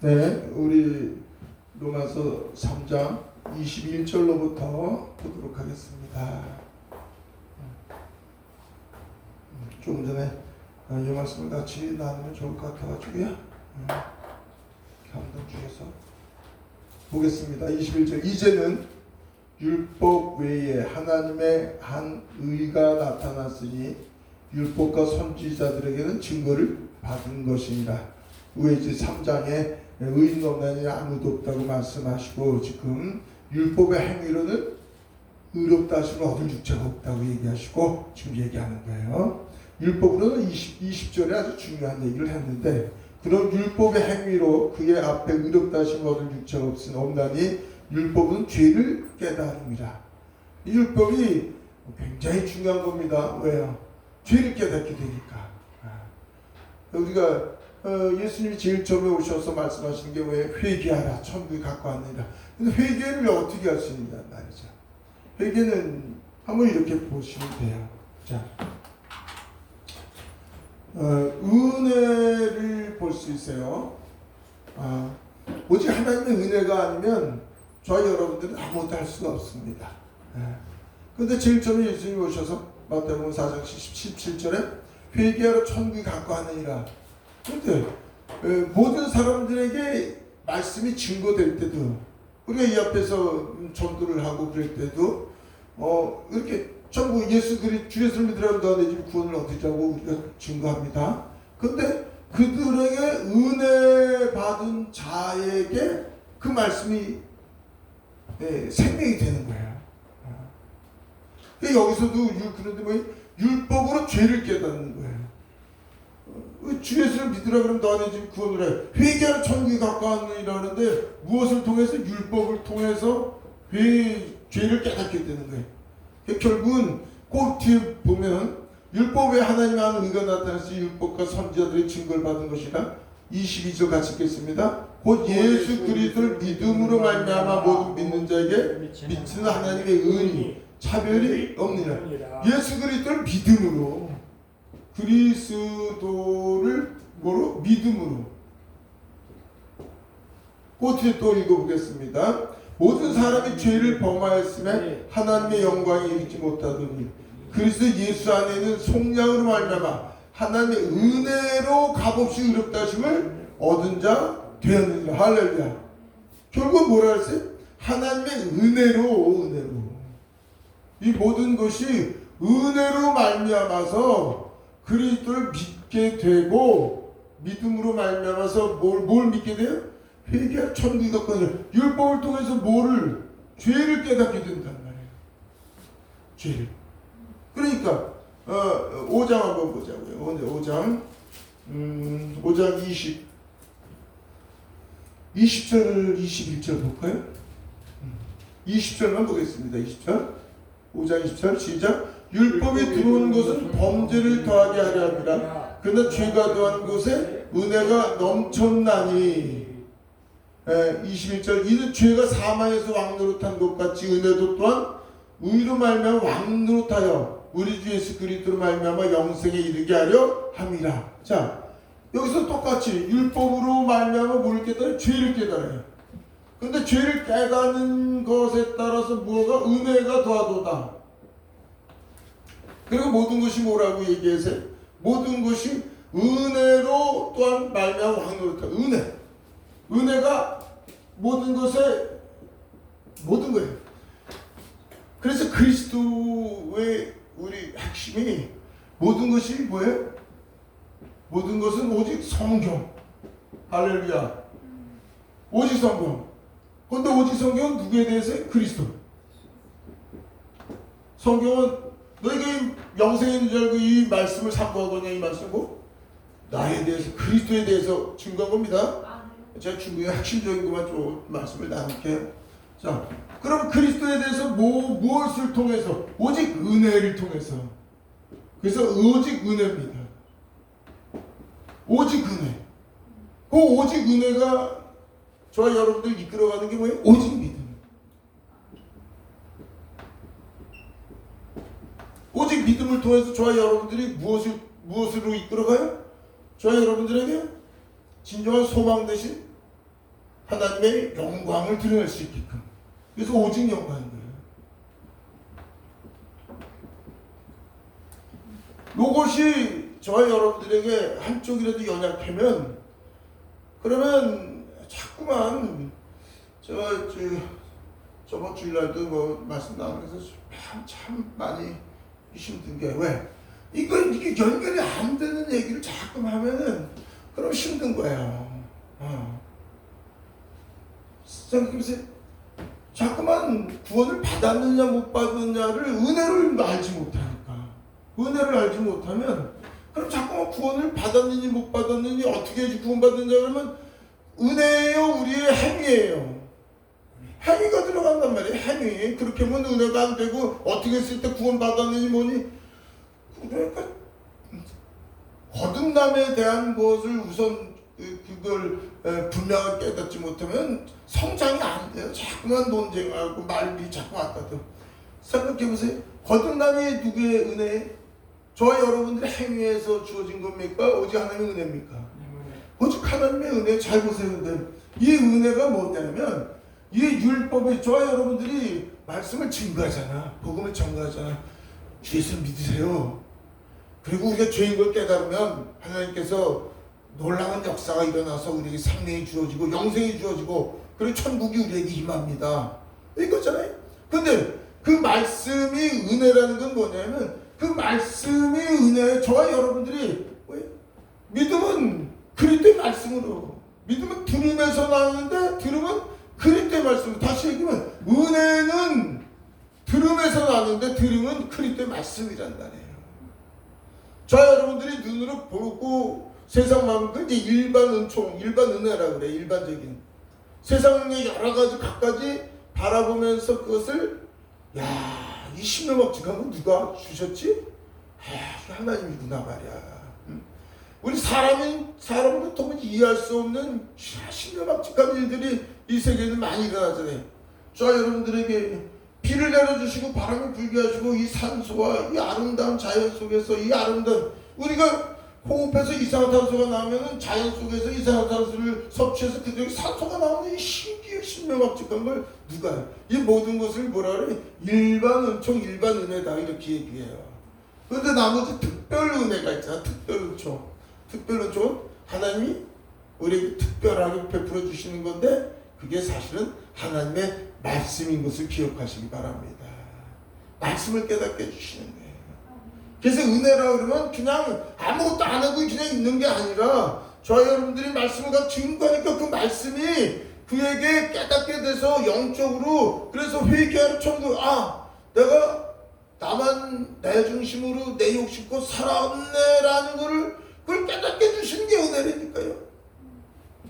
네, 우리 로마서 3장 21절로부터 보도록 하겠습니다. 조금 전에 이 말씀을 같이 나누면 좋을 것 같아가지고요. 감동 주셔서 보겠습니다. 21절. 이제는 율법 외에 하나님의 한 의가 나타났으니 율법과 선지자들에게는 증거를 받은 것이니라. 왜 이제 3장에 의인 없나니 아무도 없다고 말씀하시고 지금 율법의 행위로는 의롭다 하심을 얻을 육체가 없다고 얘기하시고 지금 얘기하는 거예요. 율법으로는 20절에 아주 중요한 얘기를 했는데, 그런 율법의 행위로 그의 앞에 의롭다 하심을 얻을 육체가 없나니 율법은 죄를 깨달음이라. 이 율법이 굉장히 중요한 겁니다. 왜요? 죄를 깨닫게 되니까. 우리가 예수님이 제일 처음에 오셔서 말씀하시는 게 왜 회개하라, 천국에 갖고 왔느니라. 근데 회개를 어떻게 할 수 있느냐 말이죠. 회개는 한번 이렇게 보시면 돼요. 자, 은혜를 볼 수 있어요. 오직 하나님의 은혜가 아니면 저와 여러분들은 아무것도 할 수가 없습니다. 그런데 제일 처음에 예수님이 오셔서 마태복음 4장 17절에 회개하러 천국에 갖고 왔느니라. 그런데 모든 사람들에게 말씀이 증거될 때도, 우리가 이 앞에서 전도를 하고 그럴 때도 이렇게 전부 주 예수를 믿으라고 너네 집 구원을 얻으자고 우리가 증거합니다. 그런데 그들에게 은혜 받은 자에게 그 말씀이 생명이 되는 거예요. 여기서도 그런데 뭐 율법으로 죄를 깨닫는 거예요. 주 예수를 믿으라 그러면 너네 집 구원을 해. 회개하는 천국에 가까웠느니라 하는데 무엇을 통해서? 율법을 통해서 죄를 깨닫게 되는 거예요. 결국은 그 뒤에 보면 율법에 하나님의 한 의가 나타나서 율법과 선지자들의 증거를 받은 것이라. 22절 같이 읽겠습니다. 곧 예수 그리스도를 믿음으로 말미암아 모든 믿는 자에게 미치는 하나님의 은이 차별이 없느니라. 예수 그리스도를 믿음으로, 그리스도를 뭐로? 믿음으로. 그 뒤에 또 읽어보겠습니다. 모든 사람이 죄를 범하였음에 하나님의 영광이 이르지 못하더니 그리스도 예수 안에는 속량으로 말미암아 하나님의 은혜로 값없이 의롭다 하심을 얻은 자 되었느니라. 할렐루야. 결국은 뭐라 했어요? 하나님의 은혜로. 이 모든 것이 은혜로 말미암아서 그리스도를 믿게 되고, 믿음으로 말미암아서 뭘 믿게 돼요? 회개와 천국에 갖고 가는 율법을 통해서 뭐를? 죄를 깨닫게 된단 말이에요. 죄를. 그러니까 5장 한번 보자고요. 5장 20절 21절 볼까요? 20절만 보겠습니다. 20절. 5장 20절 시작. 율법이 들어오는 것은 범죄를 더하게 하려 함이라. 그러나 죄가 더한 곳에 은혜가 넘쳤나니. 21절. 이는 죄가 사망에서 왕노릇한 것 같이 은혜도 또한 의로 말미암아 왕노릇하여 우리 주 예수 그리스도로 말미암아 영생에 이르게 하려 함이라. 자, 여기서 똑같이 율법으로 말미암아 뭐를 깨달아요? 죄를 깨달아요. 그런데 죄를 깨닫는 것에 따라서 뭐가? 은혜가 더하도다. 그리고 모든 것이 뭐라고 얘기하세요? 모든 것이 은혜로 또한 말미암아 왕노릇하다. 은혜가 모든 것에 모든 거예요. 그래서 그리스도의 우리 핵심이 모든 것이 뭐예요? 모든 것은 오직 성경. 할렐루야. 오직 성경. 그런데 오직 성경은 누구에 대해서? 그리스도. 성경은 너희가 영생에 있는 줄 알고 이 말씀을 삼고하거냐, 이 말씀고 나에 대해서, 그리스도에 대해서 증거한 겁니다. 제가 중요히 핵심적인 것만 좀 말씀을 나눌게요. 자, 그럼 그리스도에 대해서 무엇을 통해서? 오직 은혜를 통해서. 그래서 오직 은혜입니다. 오직 은혜. 그 오직 은혜가 저와 여러분들 이끌어가는 게 뭐예요? 오직 믿음. 오직 믿음을 통해서 저와 여러분들이 무엇으로 이끌어가요? 저와 여러분들에게 진정한 소망 대신 하나님의 영광을 드러낼 수 있게끔. 그래서 오직 영광인 거예요. 이것이 저와 여러분들에게 한쪽이라도 연약하면 그러면 자꾸만 저번 주일날도 뭐 말씀 나오면서 참 많이 힘든 게 왜? 이게 연결이 안 되는 얘기를 자꾸 하면은 그럼 힘든 거예요. 그래서 자꾸만 구원을 받았느냐 못 받았느냐를 은혜를 알지 못하니까, 은혜를 알지 못하면 그럼 자꾸만 구원을 받았느니 못 받았느니 어떻게 해야지 구원받느냐 그러면 은혜예요, 우리의 행위예요. 행위가 들어간단 말이에요. 행위. 그렇게 하면 은혜가 안 되고 어떻게 했을 때 구원받았느니 뭐니. 그러니까 거듭남에 대한 것을 우선 그걸 분명하게 깨닫지 못하면 성장이 안 돼요. 자꾸만 논쟁하고 말이 자꾸 왔다 또. 생각해보세요. 거듭남이 누구의 은혜? 저와 여러분들의 행위에서 주어진 겁니까? 오직 하나님의 은혜입니까? 오직 하나님의 은혜. 잘 보세요. 근데 이 은혜가 뭐냐면 이 율법에 저와 여러분들이 말씀을 증거하잖아. 복음을 전가하잖아. 주 예수 믿으세요. 그리고 우리가 죄인 걸 깨달으면 하나님께서 놀라운 역사가 일어나서 우리에게 생명이 주어지고 영생이 주어지고 그리고 천국이 우리에게 임합니다. 이거잖아요. 근데 그 말씀이 은혜라는 건 뭐냐면 그 말씀이 은혜. 저와 여러분들이 믿음은 그리스도의 말씀으로, 믿음은 들음에서 나오는데 들음은 그리스도의 말씀으로. 다시 얘기하면 은혜는 들음에서 나오는데 들음은 그리스도의 말씀이란 말이에요. 저와 여러분들이 눈으로 보고 세상 마음은 이제 일반 은총, 일반 은혜라 그래. 일반적인 세상의 여러 가지 각가지 바라보면서 그것을 이 신명막직한 거 누가 주셨지? 하나님이구나 말이야. 우리 사람은 도무지 이해할 수 없는 신명막직한 일들이 이 세계에는 많이 일어나잖아요. 저와 여러분들에게 비를 내려주시고 바람을 불게 하시고 이 산소와 이 아름다운 자연 속에서 이 아름다운 우리가 호흡해서 이산화탄소가 나오면 자연 속에서 이산화탄소를 섭취해서 그중에 산소가 나오는 이 신기한 신명막직한 걸 누가 이 모든 것을 뭐라 그래? 일반 은총, 일반 은혜다 이렇게 얘기해요. 그런데 나머지 특별 은혜가 있잖아. 특별 은총. 특별 은총은 하나님이 우리에게 특별하게 베풀어 주시는 건데 그게 사실은 하나님의 말씀인 것을 기억하시기 바랍니다. 말씀을 깨닫게 해주시는 거예요. 그래서 은혜라 그러면 그냥 아무것도 안 하고 그냥 있는 게 아니라 저와 여러분들이 말씀을 다 증거하니까 그 말씀이 그에게 깨닫게 돼서 영적으로 그래서 회개하는 천국 내가 나만 내 중심으로 내 욕심껏 살았네라는 거를 그걸 깨닫게 해주시는 게 은혜라니까요.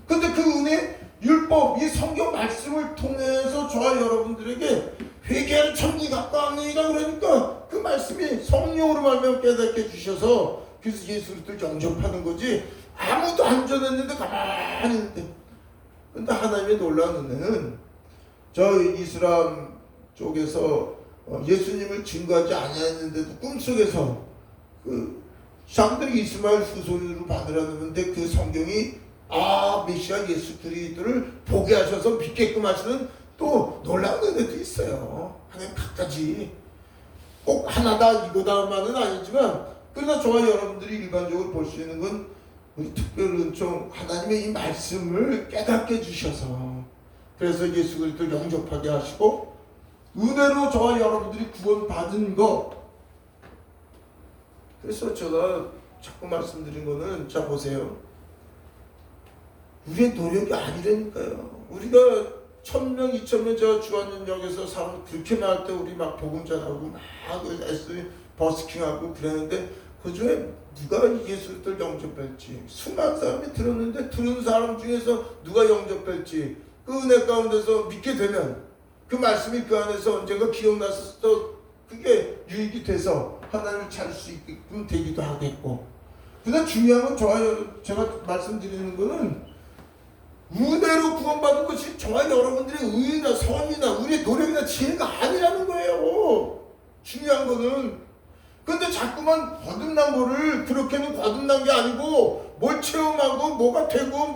근데 그 은혜 율법, 이 성경 말씀을 통해서 저와 여러분들에게 회개하는 천국이 가까웠느니라 그러니까 그 말씀이 성령으로 말미암아 깨닫게 해주셔서 그래서 예수를 영접하는 거지 아무도 안 전했는데 가만히 있는데. 근데 하나님의 놀라운 은혜는 저 이슬람 쪽에서 예수님을 증거하지 아니했는데도 꿈속에서 그 사람들이 이스마엘 후손으로 받으라는데 그 성경이 메시아 예수 그리스도를 보게 하셔서 믿게끔 하시는 또 놀라운 은혜도 있어요. 하나님 갖가지 꼭 하나다 이거다만은 아니지만 그러나 저와 여러분들이 일반적으로 볼 수 있는 건 우리 특별 은총 하나님의 이 말씀을 깨닫게 해주셔서 그래서 예수 그리스도를 영접하게 하시고 은혜로 저와 여러분들이 구원받은 것. 그래서 제가 자꾸 말씀드린 거는 자 보세요. 우리의 노력이 아니라니까요. 우리가 1000명, 2000명 제가 주한연역에서 사람 그렇게 많을 때 우리 막 복음 전하고 막 버스킹하고 그랬는데 그 중에 누가 예수를 영접할지 수많은 사람이 들었는데 들은 사람 중에서 누가 영접할지 그 은혜 가운데서 믿게 되면 그 말씀이 그 안에서 언젠가 기억나서 또 그게 유익이 돼서 하나님을 찾을 수 있게끔 되기도 하겠고. 그다음 중요한 건 제가 말씀드리는 거는 은혜로 구원받은 것이 저와 여러분들의 의나 선이나 우리의 노력이나 지혜가 아니라는 거예요. 중요한 거는 근데 자꾸만 거듭난 거를 그렇게는 거듭난 게 아니고 뭘 체험하고 뭐가 되고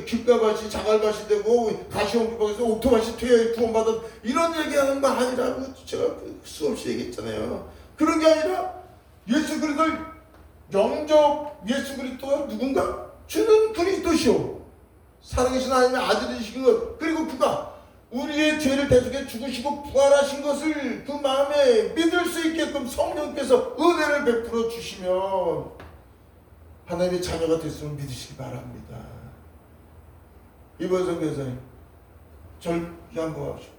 길가밭이 자갈밭이 되고 가시원길에서 옥토밭이 되어 구원받은 이런 얘기하는 거 아니라고 제가 수없이 얘기했잖아요. 그런 게 아니라 예수 그리스도를 영접 예수 그리스도가 누군가? 주는 그리스도시오. 살아계신 하나님의 아들이신 것, 그리고 그가 우리의 죄를 대속해 죽으시고 부활하신 것을 그 마음에 믿을 수 있게끔 성령께서 은혜를 베풀어 주시면 하나님의 자녀가 됐으면 믿으시기 바랍니다. 이번 선교사님 절 양보하십시오.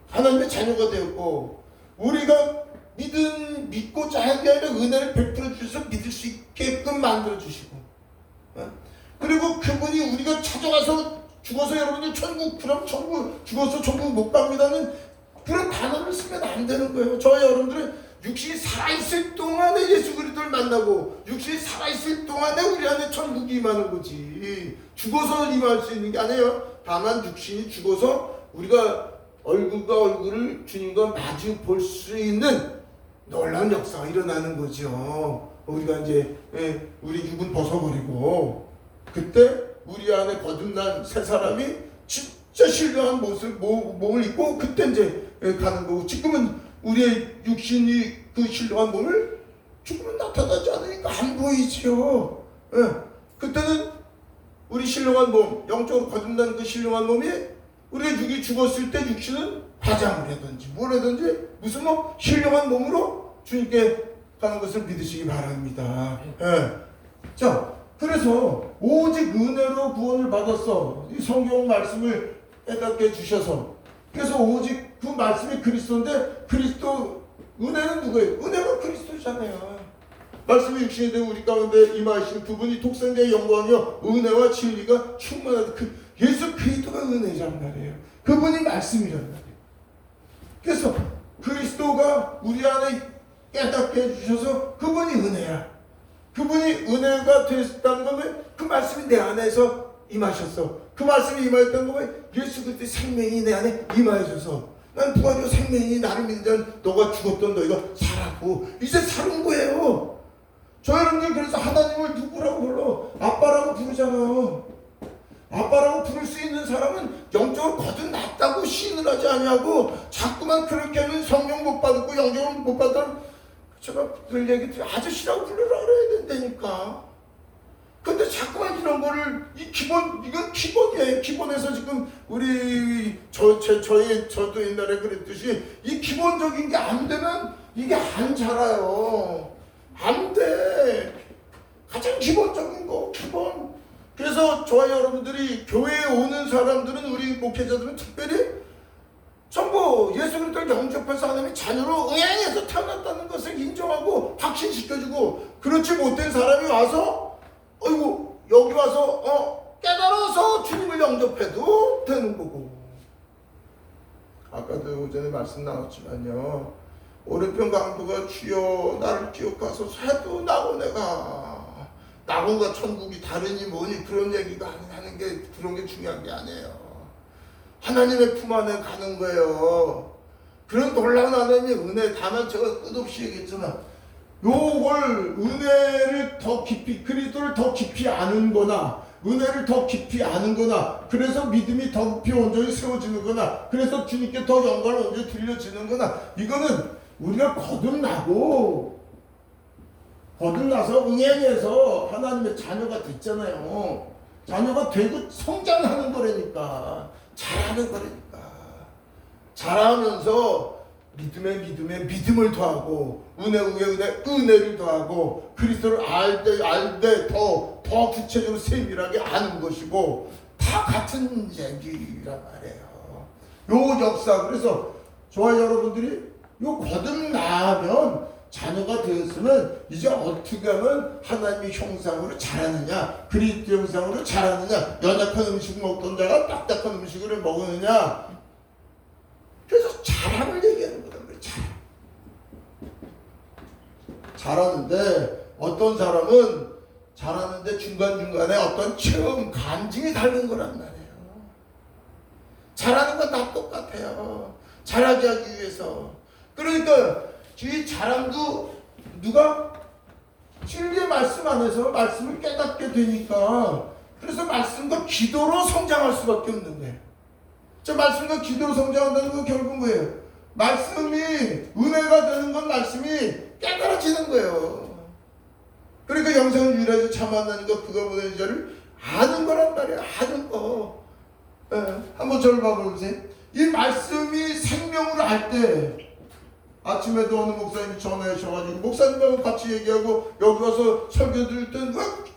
하나님의 자녀가 되었고 우리가 믿고자 하는 게 아니라 은혜를 베풀어 주셔서 믿을 수 있게끔 만들어 주시고, 그리고 그분이 우리가 찾아가서 죽어서 여러분들 천국 죽어서 천국 못 갑니다는 그런 단어를 쓰면 안 되는 거예요. 저와 여러분들은 육신이 살아있을 동안에 예수 그리스도를 만나고 육신이 살아있을 동안에 우리 안에 천국이 임하는 거지, 죽어서 임할 수 있는 게 아니에요. 다만 육신이 죽어서 우리가 얼굴과 얼굴을 주님과 마주 볼 수 있는 놀라운 역사가 일어나는 거죠. 우리가 이제 우리 육은 벗어버리고 그때 우리 안에 거듭난 새 사람이 진짜 신령한 몸을 입고 그때 이제 가는 거고, 지금은 우리의 육신이 그 신령한 몸을 죽으면 나타나지 않으니까 안 보이지요. 그때는 우리 신령한 몸, 영적으로 거듭난 그 신령한 몸이 우리가 육이 죽었을 때 육신은 화장을 하든지 뭘 하든지 무슨 신령한 몸으로 주님께 가는 것을 믿으시기 바랍니다. 자, 그래서 오직 은혜로 구원을 받았어. 이 성경 말씀을 깨닫게 해주셔서, 그래서 오직 그 말씀이 그리스도인데 그리스도 은혜는 누구예요? 은혜가 그리스도잖아요. 말씀이 육신이 되고 우리 가운데 임하신 그분이 독생자의 영광이요 은혜와 진리가 충만한 그 예수 그리스도가 은혜란 말이에요. 그분이 말씀이란 말이에요. 그래서 그리스도가 우리 안에 깨닫게 해주셔서 그분이 은혜야. 그분이 은혜가 되었다는 건 그 말씀이 내 안에서 임하셨어. 그 말씀이 임하였다는 건 예수 그리스도의 생명이 내 안에 임하여져서 난 부활이요 생명이 나를 믿는 자는 너가 죽었던 너희가 살았고 이제 사는 거예요. 저 여러분들 그래서 하나님을 누구라고 불러? 아빠라고 부르잖아요. 아빠라고 부를 수 있는 사람은 영적으로 거듭났다고 시인을 하지 아니하고 자꾸만 그렇게 하면 성령 못 받고 영적으로 못 받으면 제가 늘 얘기 드려 아저씨라고 불러라 그래야 된다니까. 근데 자꾸만 이런 거를 이건 기본이에요. 기본에서 지금 저도 옛날에 그랬듯이 이 기본적인 게 안 되면 이게 안 자라요. 안 돼. 가장 기본적인 거 기본. 그래서 저와 여러분들이 교회에 오는 사람들은 우리 목회자들은 특별히 전부 예수 그리스도를 영접해서 하나님의 자녀로 응행해서 태어났다는 것을 인정하고 확신시켜주고, 그렇지 못된 사람이 와서 여기 와서 깨달아서 주님을 영접해도 되는 거고. 아까도 오전에 말씀 나눴지만요, 오른편 강도가 주여 나를 기억하소서 해도 낙원과 천국이 다르니 뭐니 그런 얘기가 하는 게 그런 게 중요한 게 아니에요. 하나님의 품 안에 가는 거예요. 그런 놀라운 하나님의 은혜. 다만 제가 끝없이 얘기했잖아. 요걸 은혜를 더 깊이, 그리스도를 더 깊이 아는 거나 은혜를 더 깊이 아는 거나, 그래서 믿음이 더 깊이 온전히 세워지는 거나, 그래서 주님께 더 영광을 온전히 들려지는 거나, 이거는 우리가 거듭나서 응행해서 하나님의 자녀가 됐잖아요. 자녀가 되고 성장하는 거라니까. 자라는 거라니까. 자라면서 믿음에 믿음을 더하고 은혜를 더하고 그리스도를 알 때 더 구체적으로 세밀하게 아는 것이고, 다 같은 얘기란 말이에요. 요 역사. 그래서 저와 여러분들이 요 거듭나면 자녀가 되었으면 이제 어떻게 하면 하나님의 형상으로 자라느냐, 그리스도 형상으로 자라느냐, 연약한 음식 먹던 자가 딱딱한 음식을 먹느냐. 그래서 자랑을 얘기하는 거다. 자라는데 어떤 사람은 자라는데 중간중간에 어떤 체험, 간증이 다른 거란 말이에요. 자라는 건 다 똑같아요. 자라게 하기 위해서. 그러니까 이 자랑도 누가? 진리의 말씀 안에서 말씀을 깨닫게 되니까, 그래서 말씀과 기도로 성장할 수밖에 없는 거예요. 자, 말씀과 기도로 성장한다는 건 결국 뭐예요? 말씀이 은혜가 되는 건 말씀이 깨달아지는 거예요. 그러니까 영생을 유일하게 참 만나는 것, 그가 보내는 자를 아는 거란 말이에요. 아는 거. 한번 저를 봐보세요. 이 말씀이 생명으로 할 때, 아침에도 어느 목사님이 전화하셔가지고 목사님하고 같이 얘기하고 여기 와서 설교 들을 때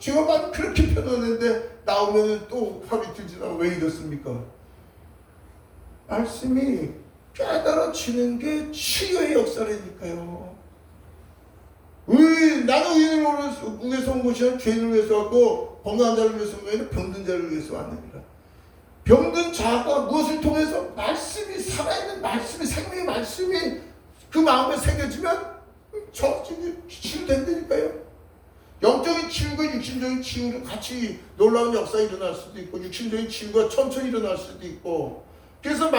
제가 말 그렇게 편안했는데 나오면 또 화비 들지나 왜 이렇습니까? 말씀이 깨달아지는 게 치유의 역사라니까요. 나는 의인을 위해서 온 것이 아니라 죄인을 위해서 왔고 건강한 자를 위해서 온 게 아니라 병든 자를 위해서 왔느니라. 병든 자가 무엇을 통해서? 말씀이 살아있는 말씀이, 생명의 말씀이 그 마음에 새겨지면 정신이 치유된다니까요. 영적인 치유가 육신적인 치유로 같이 놀라운 역사가 일어날 수도 있고, 육신적인 치유가 천천히 일어날 수도 있고, 그래서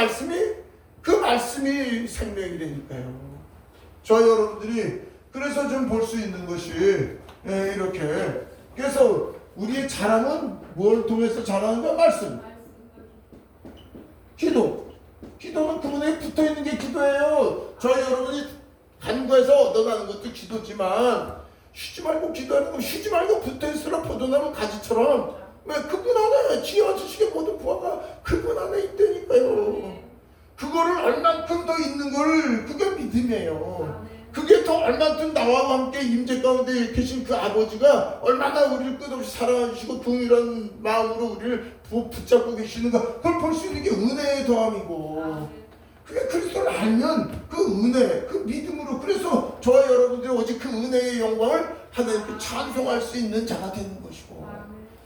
그 말씀이 생명이라니까요. 저희 여러분들이 그래서 좀 볼 수 있는 것이 이렇게, 그래서 우리의 자랑은 뭘 통해서 자랑하는가? 말씀. 기도는 그분에게 붙어있는 게 기도예요. 저희 여러분이 간구해서 얻어가는 것도 기도지만, 쉬지 말고 기도하는 거, 쉬지 말고 붙어있으라 포도나무 가지처럼, 왜? 그분 안에 지혜와 지식의 모든 부하가 그분 안에 있다니까요. 그거를 얼만큼 더 있는 걸, 그게 믿음이에요. 그게 더 얼만큼 나와 함께 임재 가운데 계신 그 아버지가 얼마나 우리를 끝없이 사랑하시고 동일한 마음으로 우리를 붙잡고 계시는가, 그걸 볼 수 있는 게 은혜의 더함이고, 그게 그리스도를 알면 그 은혜, 그 믿음으로, 그래서 저와 여러분들이 오직 그 은혜의 영광을 하나님께 찬송할 수 있는 자가 되는 것이고,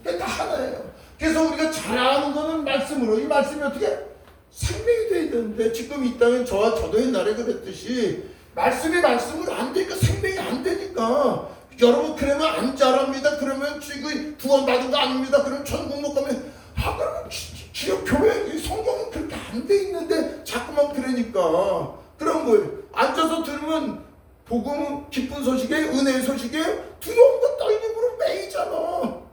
그게 다 하나예요. 그래서 우리가 잘하는 거는 말씀으로, 이 말씀이 어떻게 생명이 되어야 되는데, 지금 이 땅엔 저와 저도 옛날에 그랬듯이 말씀이 말씀으로 안 되니까, 생명이 안 되니까, 여러분 그러면 안 자랍니다. 그러면 지금 구원받은 거 아닙니다. 그러면 천국 못 가면, 그러면 기업 교회 성경은 그렇게 안 돼 있는데 자꾸만 그러니까, 그런 거예요. 앉아서 들으면 복음은 기쁜 소식이에요, 은혜의 소식이에요. 두려움과 떨림으로 매이잖아.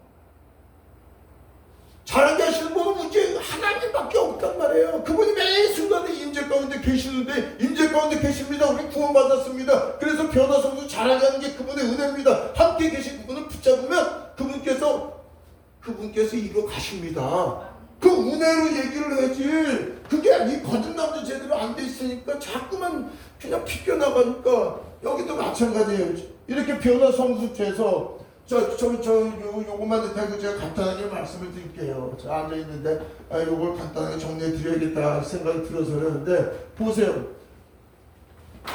잘하게 하시는 분은 이제 하나님밖에 없단 말이에요. 그분이 매 순간에 임재 가운데 계시는데, 임재 가운데 계십니다. 우리 구원받았습니다. 그래서 변화성도 잘하게 하는 게 그분의 은혜입니다. 함께 계신 그분을 붙잡으면 그분께서 이루어 가십니다. 그 은혜로 얘기를 해야지. 그게 이 거듭남도 제대로 안 돼 있으니까 자꾸만 그냥 비껴나가니까, 여기도 마찬가지예요. 이렇게 변화성수돼서 요것만 대고 제가 간단하게 말씀을 드릴게요. 제가 앉아있는데, 요걸 간단하게 정리해 드려야겠다 생각이 들어서 그러는데, 보세요.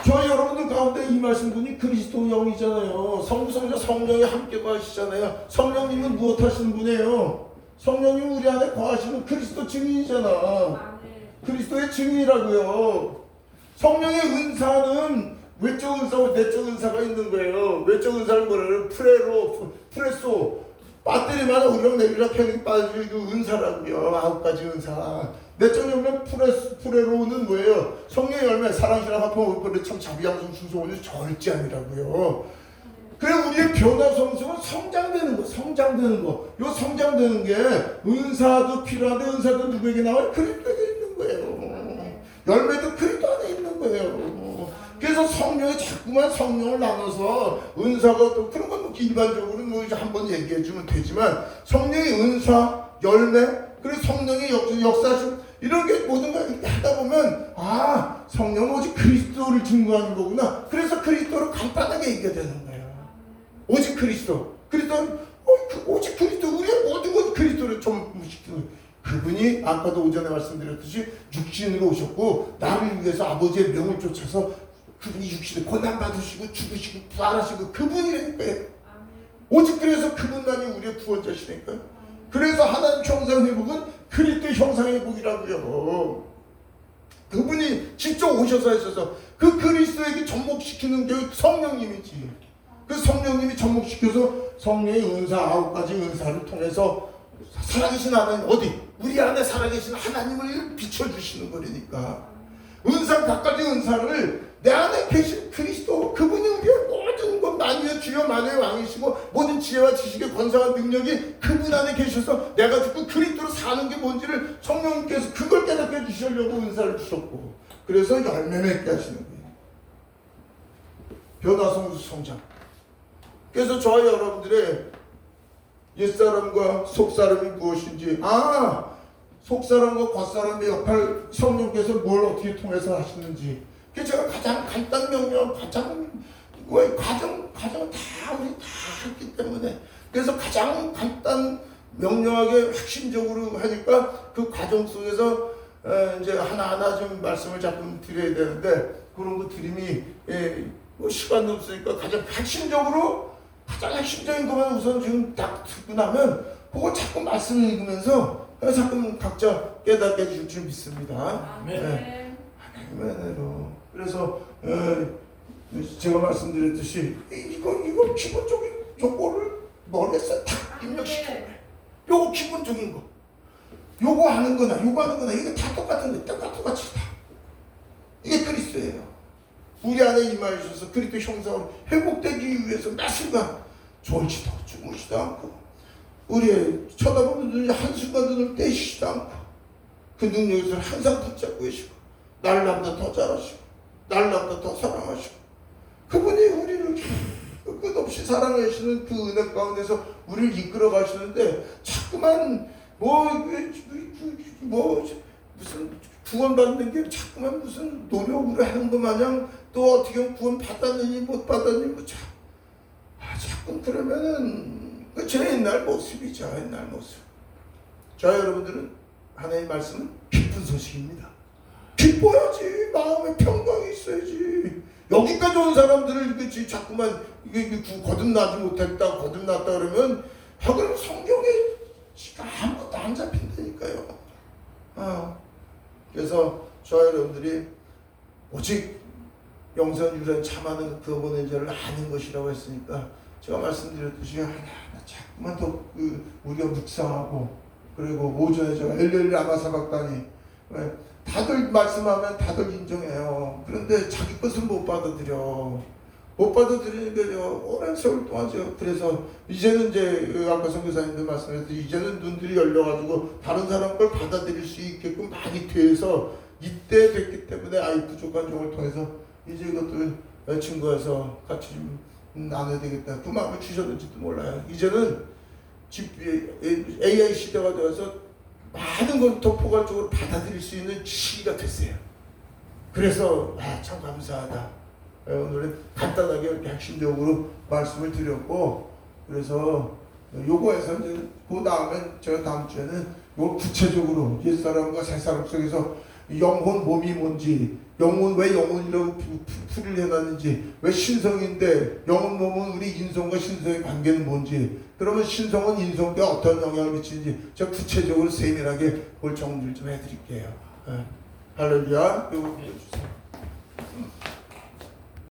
저희 여러분들 가운데 임하신 분이 그리스도 영이잖아요. 성부성자 성령이 함께 거하시잖아요. 성령님은 무엇 하시는 분이에요? 성령님 우리 안에 거하시는 그리스도 증인이잖아. 그리스도의 증인이라고요. 성령의 은사는 외적 은사와 내적 은사가 있는 거예요. 외적 은사는 뭐래요? 프레소, 배터리마다 우리랑 내리락 하는 빠지는 그 은사라고요. 9가지 은사. 내적 열매 프레로는 뭐예요? 성령의 열매, 사랑, 신앙, 화평, 의뿐, 참, 자비, 양성, 순수, 온유, 절제함이라고요. 그래, 우리의 변화 성성은 성장되는 거, 성장되는 거. 요 성장되는 게 은사도 필요한데, 은사도 누구에게 나와요? 그리스도에게 있는 거예요. 열매도 그리스도 안에 있는 거예요. 그래서 성령이 자꾸만 성령을 나눠서 은사가 또 그런 건 일반적으로 뭐 한번 얘기해 주면 되지만, 성령의 은사, 열매, 그리고 성령의 역사심, 이런 게 모든 걸 이렇게 하다 보면, 성령은 오직 그리스도를 증거하는 거구나. 그래서 그리스도를 간단하게 얘기해야 되는 거예요. 오직 그리스도. 그리스도는 오직 그리스도. 우리의 모든 건 그리스도를 전무시키는, 그분이 아까도 오전에 말씀드렸듯이 육신으로 오셨고, 나를 위해서 아버지의 명을 쫓아서 그분이 육신을 고난받으시고 죽으시고 부활하시고 그분이라니까요. 오직 그래서 그분만이 우리의 구원자시니까요. 그래서 하나님 형상 회복은 그리스도의 형상 회복이라고요. 그분이 직접 오셔서 하셔서 그 그리스도에게 접목시키는 게 성령님이지. 그 성령님이 접목시켜서 성령의 은사 9가지 은사를 통해서 살아계신 하나님, 어디? 우리 안에 살아계신 하나님을 비춰주시는 거니까. 은사 각가지 은사를 내 안에 계신 그리스도 그분이 우리의 모든 것 만유의 주여 만유의 왕이시고 모든 지혜와 지식의 권세와 능력이 그분 안에 계셔서 내가 듣고 그리스도로 사는 게 뭔지를 성령님께서 그걸 깨닫게 해주시려고 은사를 주셨고 그래서 열매 맺게 하시는 거예요. 변화성수 성장. 그래서 저와 여러분들의 옛사람과 속사람이 무엇인지 속사람과 겉사람의 역할 성령께서 뭘 어떻게 통해서 하시는지 그래서 제가 가장 간단 명령 과정 다 우리 다 했기 때문에 그래서 가장 간단 명료하게 핵심적으로 하니까 그 과정 속에서 이제 하나하나 좀 말씀을 자꾸 드려야 되는데 그런 거 드림이 뭐 시간도 없으니까 가장 핵심적인 것만 우선 지금 딱 듣고 나면 그거 자꾸 말씀을 읽으면서 자꾸 각자 깨닫게 해줄 줄 믿습니다. 네. 하나님의 은혜로. 그래서 제가 말씀드렸듯이 이거 기본적인 요거를 머리에서 딱 입력시켜요. 요거 기본적인 거. 요거 하는 거나 이거 다 똑같은 거. 똑같이 다. 이게 그리스도예요. 우리 안에 임하셔서 그리스도 형상으로 회복되기 위해서 매 순간 졸지도 주무시도 않고 우리의 쳐다보는 눈이 한순간도 눈을 떼시지도 않고 그 능력을 항상 붙잡고 계시고 날마다 더 잘하시고 날마다 더 사랑하시고 그분이 우리를 끝없이 사랑하시는 그 은혜 가운데서 우리를 이끌어 가시는데 자꾸만 무슨 구원받는 게 자꾸만 무슨 노력으로 하는 것 마냥 또 어떻게 구원 받았느니 못 받았느니 자꾸 그러면은 제 옛날 모습이죠. 옛날 모습. 자 여러분들은 하나님의 말씀은 기쁜 소식입니다. 기뻐야지. 마음에 평강이 있어야지. 여기까지 온 사람들을 그치 자꾸만 이게 거듭나지 못했다 거듭났다 그러면 그럼 성경에 아무것도 안 잡힌다니까요. 그래서 저 여러분들이 오직 영생 유전 참하는 그 번의 죄를 아는 것이라고 했으니까 제가 말씀드렸듯이 하나하나 자꾸만 더 우리가 묵상하고 그리고 오전에 제가 엘렐 라마사박다니 다들 말씀하면 다들 인정해요. 그런데 자기 것은 못 받아들이니까요. 오랜 세월 동안죠. 그래서 이제는 이제 아까 선교사님도 말씀하셨듯이 이제는 눈들이 열려가지고 다른 사람 걸 받아들일 수 있게끔 많이 돼서 이때 됐기 때문에 부족한 종을 통해서 이제 이것들 친구에서 같이 좀 나눠야 되겠다. 그 마음을 주셨는지도 몰라요. 이제는 AI 시대가 되어서 많은 걸 더 포괄적으로 받아들일 수 있는 시기가 됐어요. 그래서 참 감사하다. 오늘은 간단하게 이렇게 핵심적으로 말씀을 드렸고 그래서 요거에서 이제 그 다음에 제가 다음 주에는 요 구체적으로 옛사람과 새사람 속에서 영혼 몸이 뭔지 영혼 왜 영혼이라고 풀이를 해놨는지 왜 신성인데 영혼 몸은 우리 인성과 신성의 관계는 뭔지 그러면 신성은 인성께 어떤 영향을 미치는지 제가 구체적으로 세밀하게 그걸 정리를 좀 해드릴게요. 할렐루야. 요거 빌려주세요.